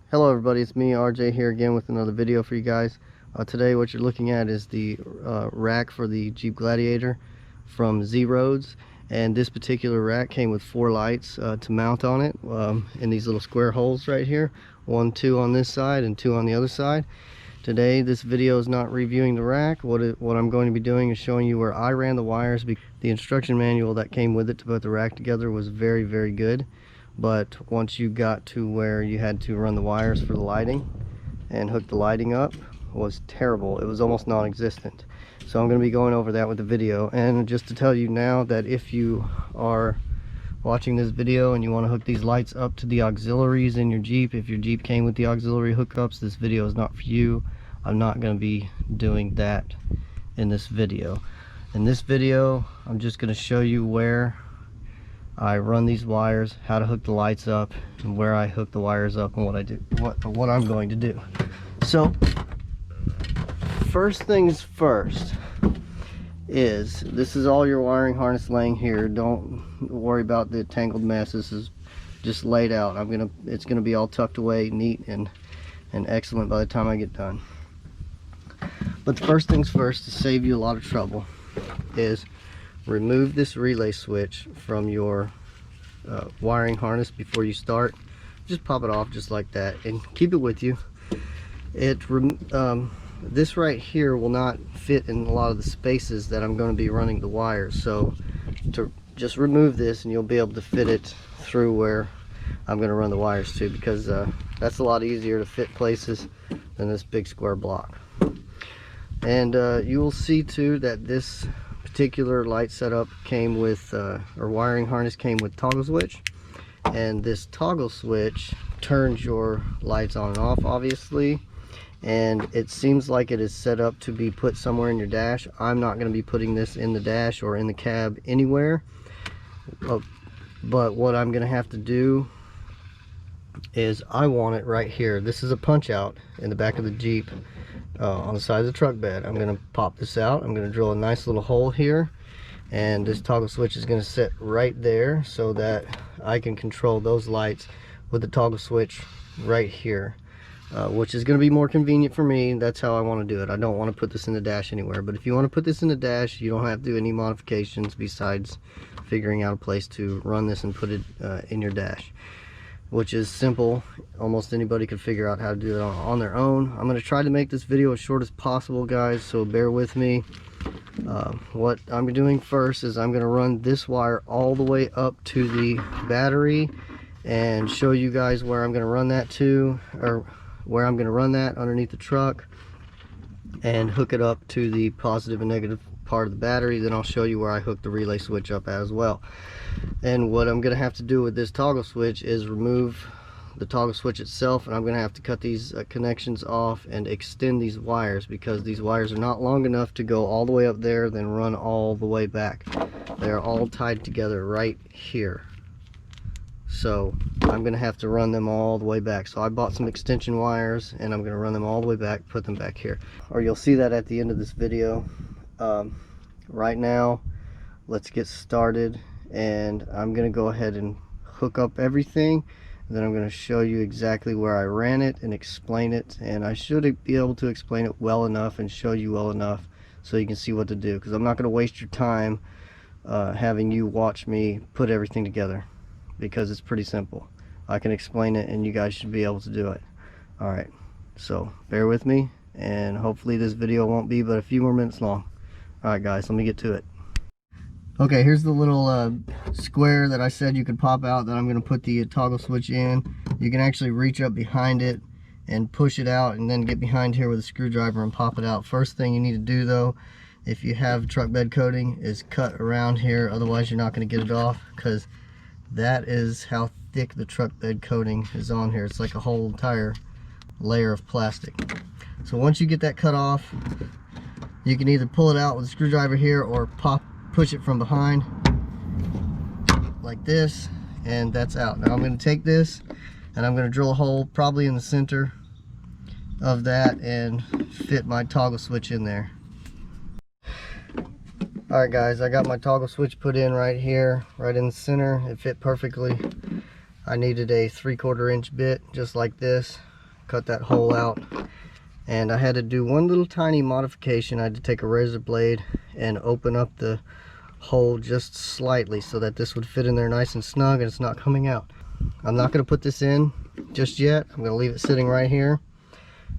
Hello everybody, it's me RJ here again with another video for you guys. Today what you're looking at is the rack for the Jeep Gladiator from ZROADZ, and this particular rack came with 4 lights to mount on it in these little square holes right here. 2 on this side and 2 on the other side. Today this video is not reviewing the rack. What I'm going to be doing is showing you where I ran the wires. The instruction manual that came with it to put the rack together was very good. But once you got to where you had to run the wires for the lighting and hook the lighting up, was terrible. It was almost non-existent. So I'm going to be going over that with the video. And just to tell you now that if you are watching this video and you want to hook these lights up to the auxiliaries in your Jeep, if your Jeep came with the auxiliary hookups, this video is not for you. I'm not going to be doing that in this video. In this video, I'm just going to show you where I run these wires, how to hook the lights up, and where I hook the wires up, and what I'm going to do. So first things first is, this is all your wiring harness laying here. Don't worry about the tangled mess. This is just laid out. It's gonna be all tucked away, neat and excellent by the time I get done. But the first things first, to save you a lot of trouble, is remove this relay switch from your wiring harness before you start. Just pop it off just like that and keep it with you. This right here will not fit in a lot of the spaces that I'm going to be running the wires, so to just remove this and you'll be able to fit it through where I'm going to run the wires to, because that's a lot easier to fit places than this big square block. And you will see too that this particular light setup came with, or wiring harness came with toggle switch, and this toggle switch turns your lights on and off, obviously, and it seems like it is set up to be put somewhere in your dash. I'm not going to be putting this in the dash or in the cab anywhere, but what I'm going to have to do is I want it right here. This is a punch out in the back of the Jeep. On the side of the truck bed. I'm going to pop this out. I'm going to drill a nice little hole here, and this toggle switch is going to sit right there so that I can control those lights with the toggle switch right here, which is going to be more convenient for me. That's how I want to do it. I don't want to put this in the dash anywhere, but if you want to put this in the dash, you don't have to do any modifications besides figuring out a place to run this and put it in your dash, which is simple. Almost anybody could figure out how to do it on their own. I'm going to try to make this video as short as possible, guys, so bear with me. What I'm doing first is I'm going to run this wire all the way up to the battery and show you guys where I'm going to run that to, or where I'm going to run that underneath the truck, and hook it up to the positive and negative part of the battery. Then I'll show you where I hook the relay switch up as well. And what I'm going to have to do with this toggle switch is remove the toggle switch itself, and I'm going to have to cut these connections off and extend these wires, because these wires are not long enough to go all the way up there then run all the way back. They're all tied together right here, so I'm going to have to run them all the way back. So I bought some extension wires and I'm going to run them all the way back, put them back here, or you'll see that at the end of this video. Right now, let's get started, and I'm going to go ahead and hook up everything, and then I'm going to show you exactly where I ran it and explain it, and I should be able to explain it well enough and show you well enough so you can see what to do, because I'm not going to waste your time having you watch me put everything together, because it's pretty simple. I can explain it and you guys should be able to do it. Alright, so bear with me, and hopefully this video won't be but a few more minutes long. Alright guys, let me get to it. Okay, here's the little square that I said you could pop out that I'm going to put the toggle switch in. You can actually reach up behind it and push it out, and then get behind here with a screwdriver and pop it out. First thing you need to do though, if you have truck bed coating, is cut around here, otherwise you're not going to get it off, because that is how thick the truck bed coating is on here. It's like a whole entire layer of plastic. So once you get that cut off, you can either pull it out with a screwdriver here or push it from behind like this, and that's out. Now I'm going to take this and I'm going to drill a hole probably in the center of that and fit my toggle switch in there. Alright guys, I got my toggle switch put in right here, right in the center. It fit perfectly. I needed a 3/4 inch bit just like this cut that hole out. And I had to do one little tiny modification. I had to take a razor blade and open up the hole just slightly so that this would fit in there nice and snug and it's not coming out. I'm not going to put this in just yet. I'm going to leave it sitting right here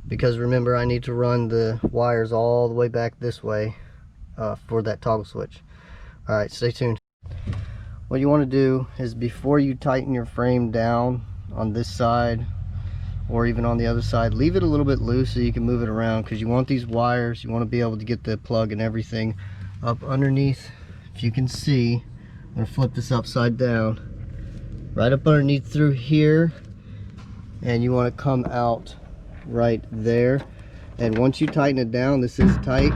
because remember, I need to run the wires all the way back this way for that toggle switch. Alright, stay tuned. What you want to do is before you tighten your frame down on this side or even on the other side, leave it a little bit loose so you can move it around, because you want these wires, you want to be able to get the plug and everything up underneath. If you can see, I'm going to flip this upside down, right up underneath through here, and you want to come out right there. And once you tighten it down, this is tight,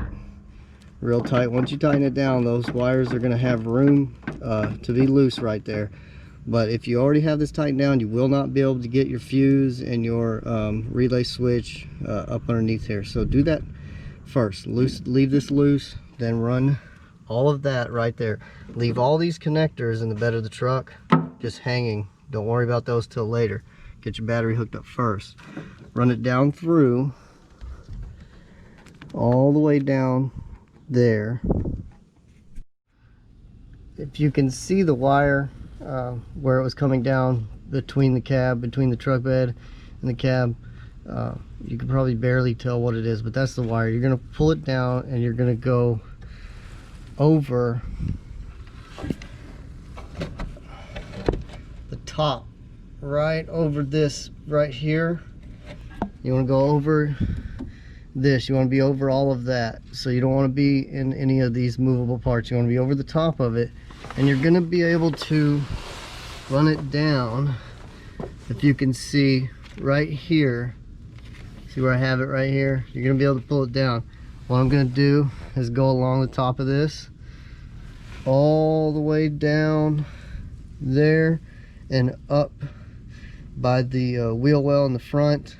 real tight. Once you tighten it down, those wires are going to have room to be loose right there. But if you already have this tightened down, you will not be able to get your fuse and your relay switch up underneath here. So do that first. Leave this loose, then run all of that right there. Leave all these connectors in the bed of the truck just hanging. Don't worry about those till later. Get your battery hooked up first. Run it down through, all the way down there. If you can see the wire where it was coming down between the cab, between the truck bed and the cab, you can probably barely tell what it is, but that's the wire. You're going to pull it down and you're going to go over the top, right over this right here. You want to go over this, you want to be over all of that, so you don't want to be in any of these movable parts. You want to be over the top of it, and you're going to be able to run it down. If you can see right here, see where I have it right here, you're going to be able to pull it down. What I'm going to do is go along the top of this all the way down there and up by the wheel well in the front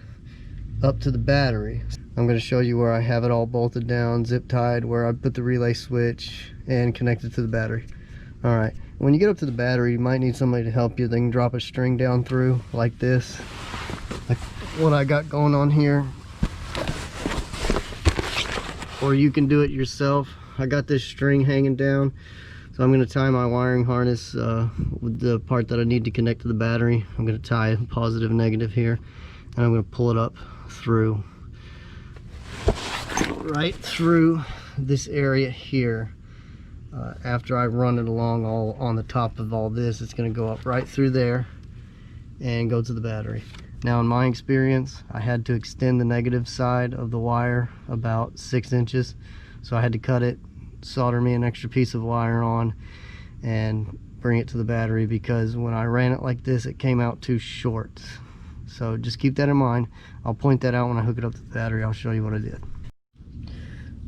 up to the battery. I'm going to show you where I have it all bolted down, zip tied, where I put the relay switch and connected to the battery. Alright, when you get up to the battery, you might need somebody to help you. They can drop a string down through like this, like what I got going on here, or you can do it yourself. I got this string hanging down, so I'm going to tie my wiring harness with the part that I need to connect to the battery. I'm going to tie positive and negative here, and I'm going to pull it up through, right through this area here. After I run it along all on the top of all this, it's going to go up right through there and go to the battery. Now in my experience, I had to extend the negative side of the wire about 6 inches, so I had to cut it, solder me an extra piece of wire on, and bring it to the battery, because when I ran it like this, it came out too short. So just keep that in mind. I'll point that out when I hook it up to the battery. I'll show you what I did.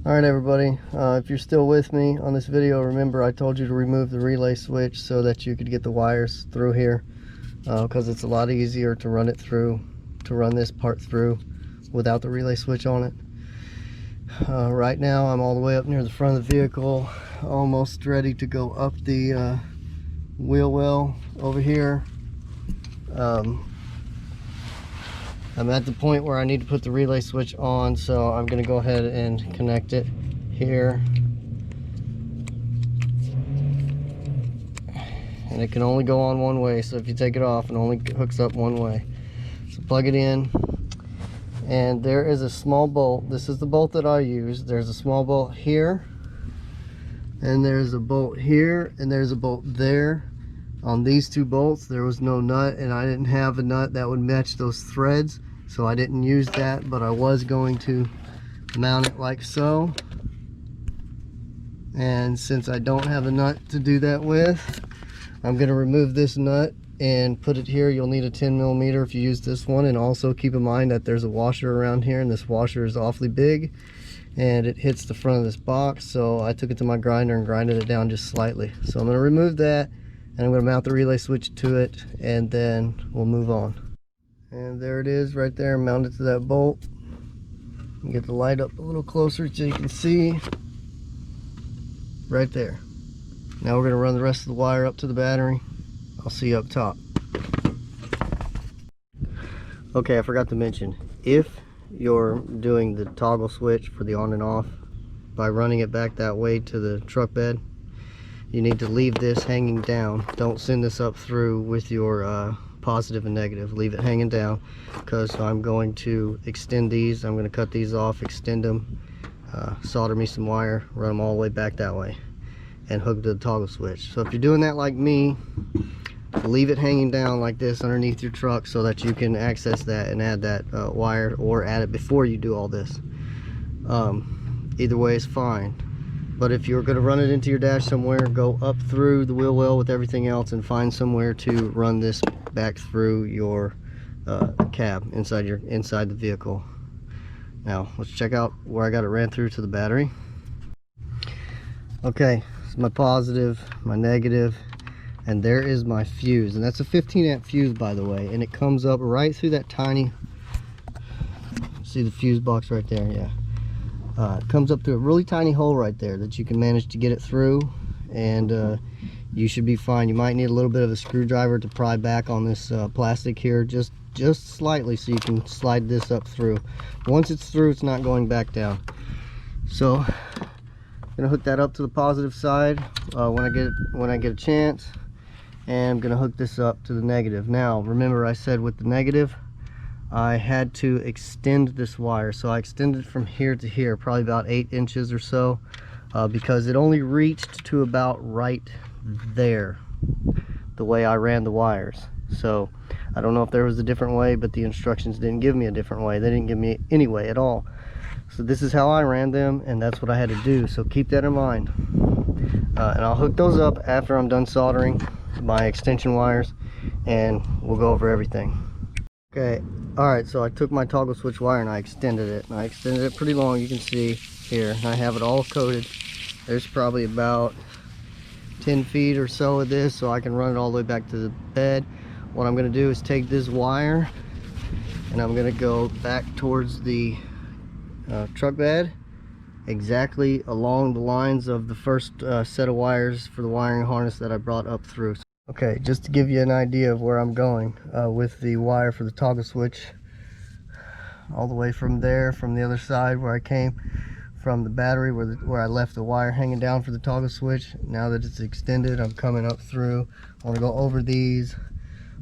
Alright everybody, if you're still with me on this video, remember I told you to remove the relay switch so that you could get the wires through here, because it's a lot easier to run it through, to run this part through without the relay switch on it. Right now I'm all the way up near the front of the vehicle, almost ready to go up the wheel well over here. I'm at the point where I need to put the relay switch on, so I'm going to go ahead and connect it here. And it can only go on one way, so if you take it off, it only hooks up one way. So plug it in, and there is a small bolt. This is the bolt that I use. There's a small bolt here, and there's a bolt here, and there's a bolt there. On these two bolts there was no nut, and I didn't have a nut that would match those threads, so I didn't use that, but I was going to mount it like so. And since I don't have a nut to do that with, I'm going to remove this nut and put it here. You'll need a 10mm if you use this one, and also keep in mind that there's a washer around here, and this washer is awfully big and it hits the front of this box, so I took it to my grinder and grinded it down just slightly. So I'm going to remove that, and I'm going to mount the relay switch to it, and then we'll move on. And there it is right there, mounted to that bolt. Get the light up a little closer so you can see. Right there. Now we're going to run the rest of the wire up to the battery. I'll see you up top. Okay, I forgot to mention, if you're doing the toggle switch for the on and off by running it back that way to the truck bed, you need to leave this hanging down. Don't send this up through with your positive and negative. Leave it hanging down, because I'm going to extend these. I'm going to cut these off, extend them, solder me some wire, run them all the way back that way, and hook to the toggle switch. So if you're doing that like me, leave it hanging down like this underneath your truck so that you can access that and add that wire, or add it before you do all this. Either way is fine. But if you're going to run it into your dash somewhere, go up through the wheel well with everything else and find somewhere to run this back through your cab inside the vehicle. Now let's check out where I got it ran through to the battery. Okay, it's my positive, my negative, and there is my fuse, and that's a 15 amp fuse, by the way, and it comes up right through that tiny, see the fuse box right there? Yeah. It comes up through a really tiny hole right there that you can manage to get it through, and you should be fine. You might need a little bit of a screwdriver to pry back on this plastic here, just slightly, so you can slide this up through. Once it's through, it's not going back down. So I'm gonna hook that up to the positive side when I get a chance, and I'm gonna hook this up to the negative. Now remember, I said with the negative I had to extend this wire, so I extended from here to here, probably about 8 inches or so, because it only reached to about right there, the way I ran the wires. So I don't know if there was a different way, but the instructions didn't give me a different way. They didn't give me any way at all. So this is how I ran them, and that's what I had to do. So keep that in mind. And I'll hook those up after I'm done soldering my extension wires, and we'll go over everything. Okay, alright, so I took my toggle switch wire and I extended it. And I extended it pretty long, you can see here. I have it all coated. There's probably about 10 feet or so of this, so I can run it all the way back to the bed. What I'm going to do is take this wire and I'm going to go back towards the truck bed, exactly along the lines of the first set of wires for the wiring harness that I brought up through. Okay, just to give you an idea of where I'm going with the wire for the toggle switch, all the way from there, from the other side where I came from the battery, where I left the wire hanging down for the toggle switch. Now that it's extended, I'm coming up through. I want to go over these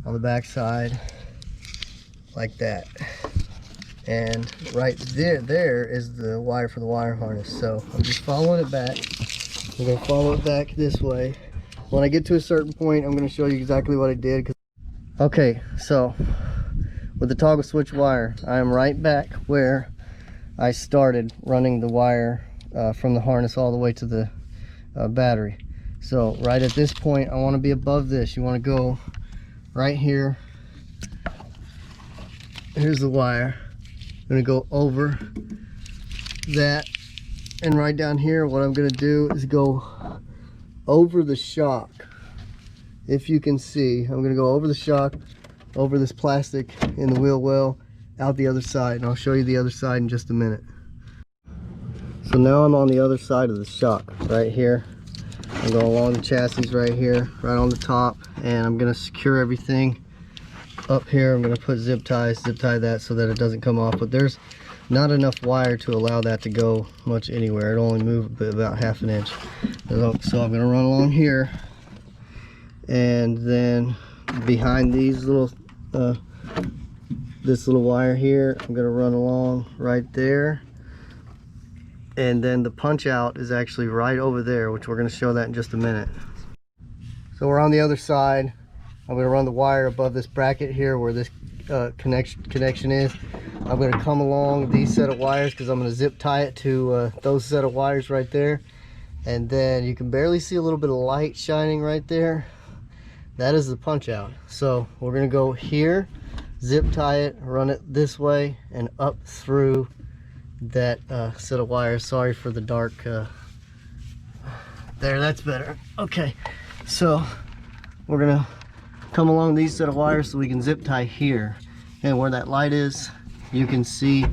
on the back side like that, and right there is the wire for the wire harness. So I'm just following it back. I'm going to follow it back this way. When I get to a certain point, I'm going to show you exactly what I did. Okay, so with the toggle switch wire, I am right back where I started running the wire from the harness all the way to the battery. So right at this point, I want to be above this. You want to go right here. Here's the wire. I'm going to go over that, and right down here, what I'm going to do is go over the shock. If you can see, I'm going to go over the shock, over this plastic in the wheel well, out the other side, and I'll show you the other side in just a minute. So now I'm on the other side of the shock, right here. I'm going along the chassis right here, right on the top, and I'm going to secure everything up here. I'm going to put zip tie that so that it doesn't come off, but there's not enough wire to allow that to go much anywhere. It'll only move about half an inch. So I'm going to run along here, and then behind these little this little wire here, I'm going to run along right there, and then the punch out is actually right over there, which we're going to show that in just a minute. So we're on the other side. I'm going to run the wire above this bracket here where this connection is. I'm going to come along these set of wires because I'm going to zip tie it to those set of wires right there, and then you can barely see a little bit of light shining right there. That is the punch out. So we're going to go here, zip tie it, run it this way and up through that set of wires. Sorry for the dark there, that's better. Okay, so we're gonna come along these set of wires so we can zip tie here, and where that light is you can see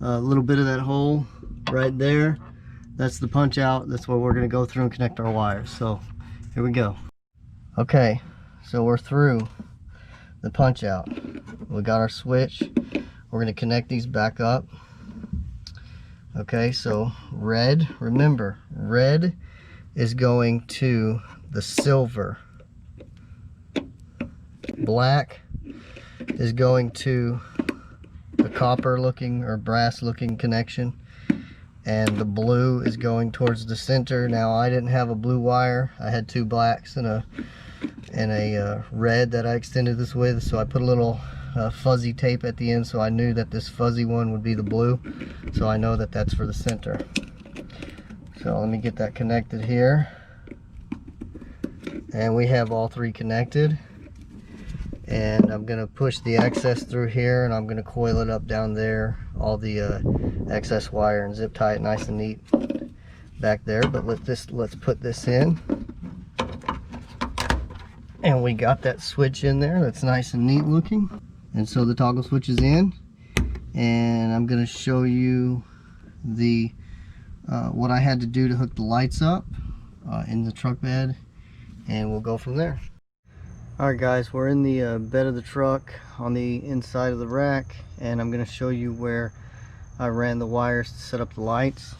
a little bit of that hole right there. That's the punch out. That's where we're going to go through and connect our wires. So here we go. Okay, so we're through the punch out. We got our switch. We're going to connect these back up. Okay, so red, remember, red is going to the silver. Black is going to the copper looking or brass looking connection. And the blue is going towards the center. Now I didn't have a blue wire. I had two blacks and a red that I extended this with. So I put a little fuzzy tape at the end, so I knew that this fuzzy one would be the blue. So I know that that's for the center. So let me get that connected here. And we have all three connected. And I'm going to push the excess through here, and I'm going to coil it up down there, all the excess wire, and zip tie it nice and neat back there. But let's put this in. And we got that switch in there. That's nice and neat looking. And so the toggle switch is in, and I'm going to show you the what I had to do to hook the lights up in the truck bed, and we'll go from there. Alright guys, we're in the bed of the truck on the inside of the rack, and I'm going to show you where I ran the wires to set up the lights.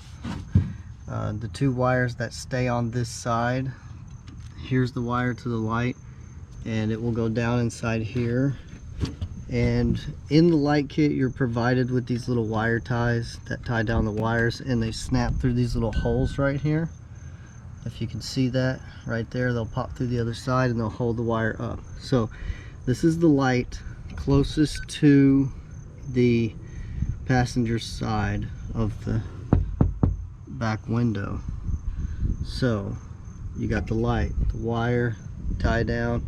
The two wires that stay on this side, here's the wire to the light, and it will go down inside here. And in the light kit you're provided with these little wire ties that tie down the wires, and they snap through these little holes right here. If you can see that right there, they'll pop through the other side and they'll hold the wire up. So this is the light closest to the passenger side of the back window. So you got the light, the wire tie down,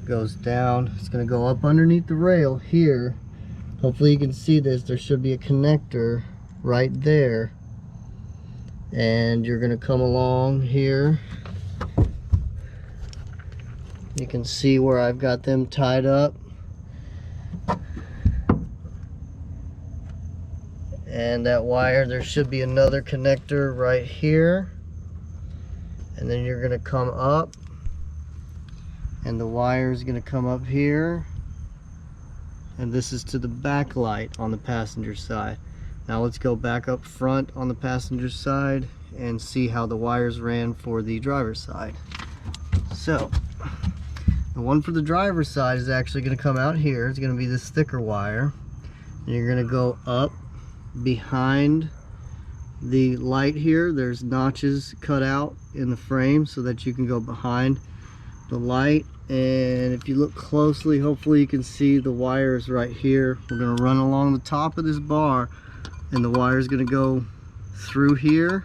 goes down. It's going to go up underneath the rail here. Hopefully you can see this. There should be a connector right there. And you're going to come along here. You can see where I've got them tied up. And that wire, there should be another connector right here. And then you're going to come up. And the wire is going to come up here. And this is to the back light on the passenger side. Now let's go back up front on the passenger side and see how the wires ran for the driver's side. So the one for the driver's side is actually going to come out here. It's going to be this thicker wire, and you're going to go up behind the light here. There's notches cut out in the frame so that you can go behind the light. And if you look closely, hopefully you can see the wires right here. We're going to run along the top of this bar, and the wire is going to go through here.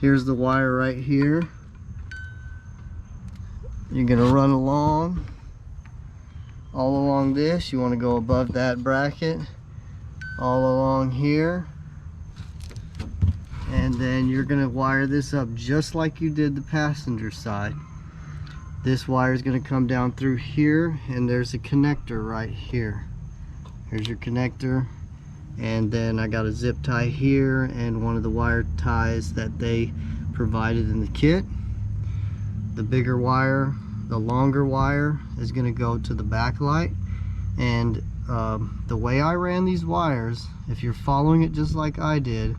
Here's the wire right here. You're going to run along all along this. You want to go above that bracket, all along here, and then you're going to wire this up just like you did the passenger side. This wire is going to come down through here, and there's a connector right here. Here's your connector. And then I got a zip tie here and one of the wire ties that they provided in the kit. The bigger wire, the longer wire, is going to go to the back light. And the way I ran these wires, if you're following it just like I did,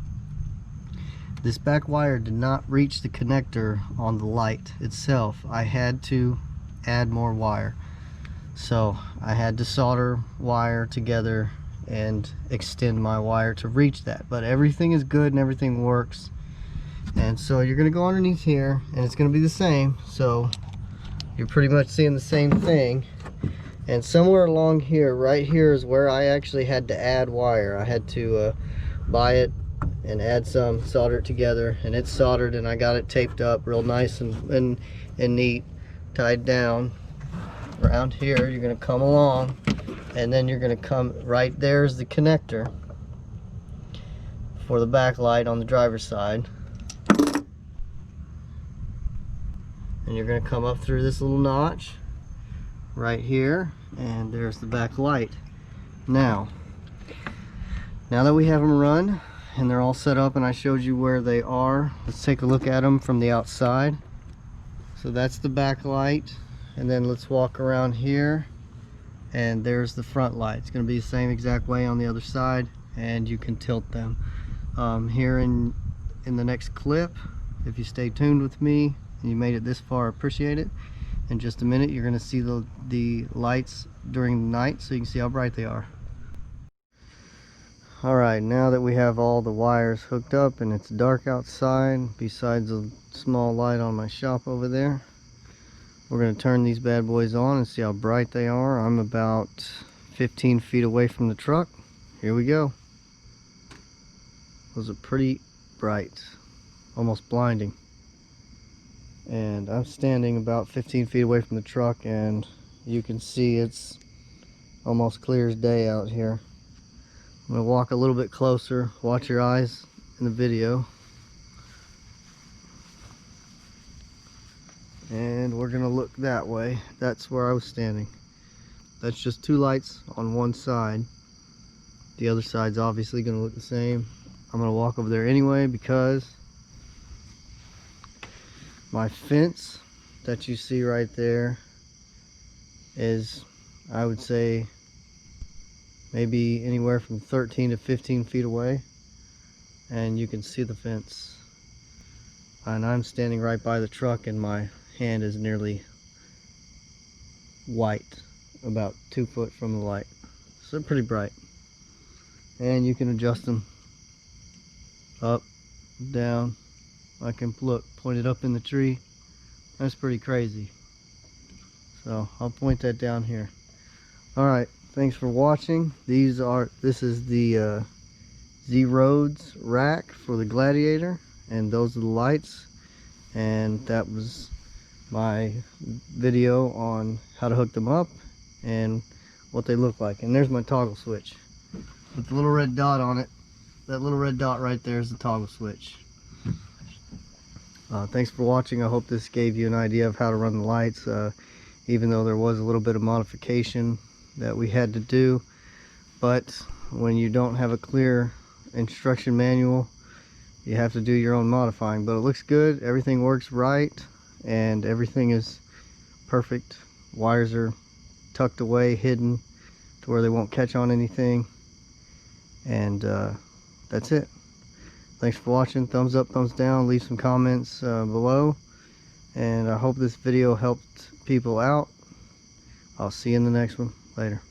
this back wire did not reach the connector on the light itself. I had to add more wire. So I had to solder wire together and extend my wire to reach that. But everything is good and everything works. And so you're going to go underneath here, and it's going to be the same. So you're pretty much seeing the same thing. And somewhere along here, right here, is where I actually had to add wire. I had to buy it and add some, solder it together, and it's soldered, and I got it taped up real nice and neat, tied down. Around here you're going to come along, and then you're going to come right there's the connector for the back light on the driver's side, and you're going to come up through this little notch right here, and there's the back light. Now that we have them run and they're all set up and I showed you where they are, let's take a look at them from the outside. So that's the back light, and then let's walk around here and there's the front light. It's going to be the same exact way on the other side, and you can tilt them. Here in the next clip, if you stay tuned with me and you made it this far, I appreciate it. In just a minute, you're going to see the lights during the night, so you can see how bright they are. Alright, now that we have all the wires hooked up and it's dark outside, besides a small light on my shop over there, we're going to turn these bad boys on and see how bright they are. I'm about 15 feet away from the truck. Here we go. Those are pretty bright, almost blinding. And I'm standing about 15 feet away from the truck, and you can see it's almost clear as day out here. I'm going to walk a little bit closer. Watch your eyes in the video. And we're going to look that way. That's where I was standing. That's just two lights on one side. The other side's obviously going to look the same. I'm going to walk over there anyway because my fence that you see right there is, I would say, maybe anywhere from 13 to 15 feet away, and you can see the fence. And I'm standing right by the truck, and my hand is nearly white, about 2 foot from the light. So they're pretty bright. And you can adjust them up, down. I can look, point it up in the tree. That's pretty crazy. So I'll point that down here. Alright, thanks for watching. This is the ZROADZ Rack for the Gladiator, and those are the lights. And that was my video on how to hook them up and what they look like. And there's my toggle switch with the little red dot on it. That little red dot right there is the toggle switch. Thanks for watching. I hope this gave you an idea of how to run the lights, even though there was a little bit of modification that we had to do. But when you don't have a clear instruction manual, you have to do your own modifying. But it looks good, everything works right, and everything is perfect. Wires are tucked away, hidden to where they won't catch on anything. And that's it. Thanks for watching. Thumbs up, thumbs down, leave some comments below, and I hope this video helped people out. I'll see you in the next one. Later.